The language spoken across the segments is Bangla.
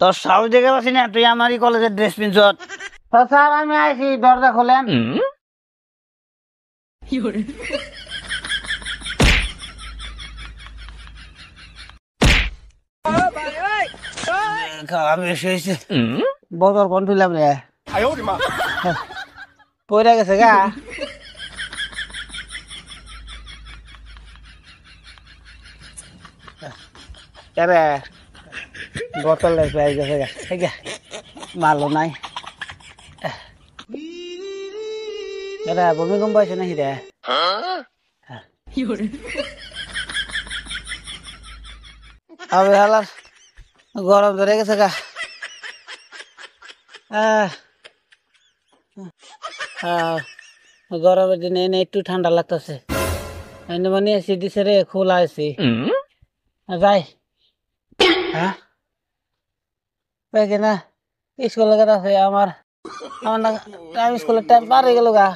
তোর সাহস দেখে পাচ্ছি না তুই আমারই কলেজের ড্রেস পিনছ। স্যার আমি আইছি, দরজা খোলেন। আমি এসে বদর কোন তুইলাম রে, পড়ে গেছে গা। বোতল গেছে গা, ভালো নাই। ভূমিকম্প আছে নাকি রে? গরম ধরে গেছে গা। গরমের দিনে এনে একটু ঠান্ডা লাগতেছে, মানে এসি দিছে রে, খোলা এসি। যাই হ্যাঁ না, স্কুলে আছে আমার টাইম, স্কুলের টাইম পার হয়ে গেল গা।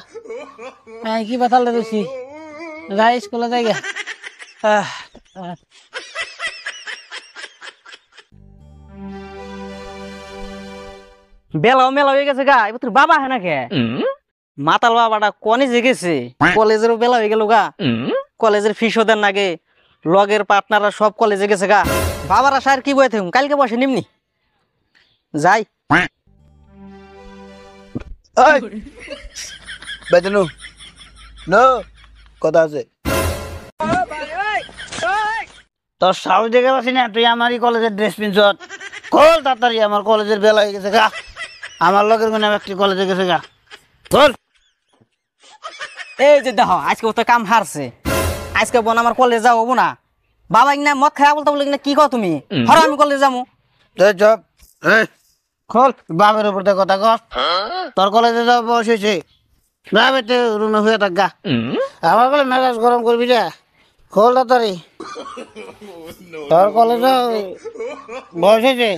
হ্যাঁ কি বাতাল রয়েছি, যাই স্কুলে যাই গা। বেলাও মেলা হয়ে গেছে গা, এবার তোর বাবা হ্যাঁ না কে মাতাল বাবাটা কলেজে গেছে, কলেজেরও বেলা হয়ে গেল গা। কলেজের ফিসও দেন নাগে, লগের পার্টনাররা সব কলেজে গেছে গা। বাবার আশা আর কি বয়ে থাকুন, কালকে বসে নিমনি যাই। বেতনু নো কথা আছে, তোর সাহস দেখে পাচ্ছি না তুই আমারই কলেজের ড্রেস পিনছ। খোল তাড়াতাড়ি, আমার কলেজের বেলা হয়ে গেছে গা। আমার লগের কোন একটি কলেজে গেছে গা, খোল। এই যে দেখো আজকে তো কাম হারছে, আজকে বোন আমার কলেজ যাবো না। বাবা না মদ খাওয়া বলতে বলে না কি কো তুমি, হর আমি কলেজ যাবো। চপ খোল, বাপের উপর কথা কর। তোর কলেজে যাওয়া বয়স হয়েছে, বাপেতে রুমে হয়ে থাক গা। আমার কলে মেজাজ গরম করবি রে, খোল তাড়াতাড়ি। তোর কলেজে বয়স হয়েছে।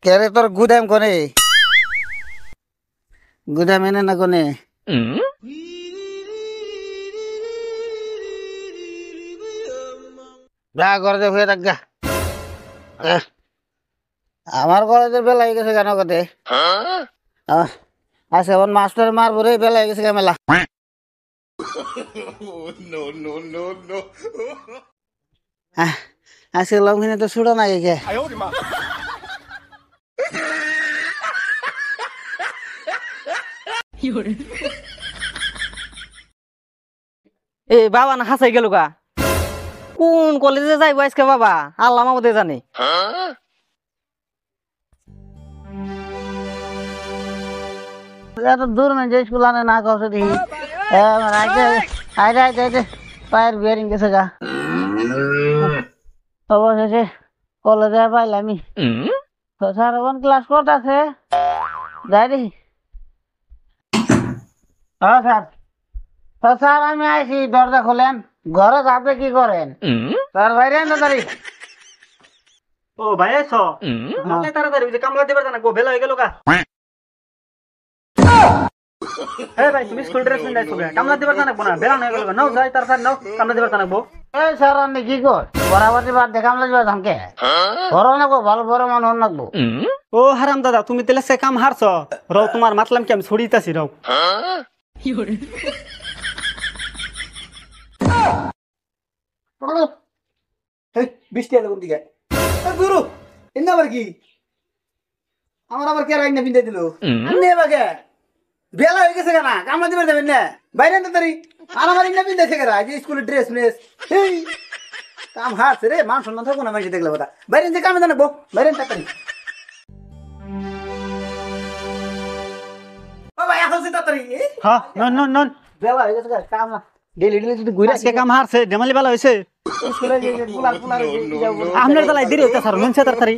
কে তোর গুদাম কোনে, গুদাম এনে না কোনে? যা কলেজে হয়ে থাক গা। আমার কলেজের বেলা হয়ে গেছে কেন কথা আচ্ছা, এখন মাস্টার মারবো রে, বেলা হয়ে গেছে মেলা। আজকে লঙ্ঘিনে তো ছুটো না কে। এ বাবা না হাসাই গেল গা, কোন কলেজে যাইবো আজকে বাবা আল্লাহ মামদে জানে। এত দূর মানে যে স্কুল আনে না কষ্ট দেখি, পায়ের বিয়ারিং গেছে গা। অবশেষে কলেজে পাইলামি। স্যার এখন ক্লাস করতেছে, যাই দেখি। হ্যাঁ স্যার, স্যার আমি আইছি, দরজা খোলেন। ঘরে আপনি কি করেন? স্যার বাইরে তাড়াতাড়ি। ও ভাই আইছো, তাড়াতাড়ি কামলা দিবার জানা গো, বেলা হয়ে গেল গা। এই ভাই তুমি স্কুল ড্রেস পিন আইছো গা, কামলা দিবার জানা না, বেলা হয়ে গেল গা। নাও যাই তাড়াতাড়ি নাও, কামলা দিবার জানা গো। এই স্যার আপনি কি কর, বরাবর বাদ দেখা কামলা দিবার ধামকে বড় নাকবো, ভালো বড় মানুষ নাকবো। ও হারাম দাদা, তুমি তেলে সে কাম হারছ, রও তোমার মাতলাম কি আমি ছড়িতাছি রও। বৃষ্টি এলো কোন দিকে? গুরু এনে আবার কি, আমার আবার কে রাইনা পিন্দাই দিল। আন্নে বাগে বেলা হয়ে গেছে কেনা, কামলা দিবার যাবেন না, বাইরে আনতে তারি। আর আমার ইন্না পিন্দাইছে কেনা, যে স্কুলের ড্রেস মেস কাম হারছে রে, মান সম্মান থাকবো না মাইসে দেখলে কথা। বাইরে যে কামে জানাবো, বাইরে তাড়াতাড়ি। ও ভাই আসো তাড়াতাড়ি। হ্যাঁ নন নন নন, বেলা হয়ে গেছে কাম ডেলি ডেলি যদি ঘুরে আজকে কাম হারছে, ডেমালি বেলা হইছে। স্কুলে যে পুলার আপনার বেলায় দেরি হইতা স্যার, মনছে তাড়াতাড়ি।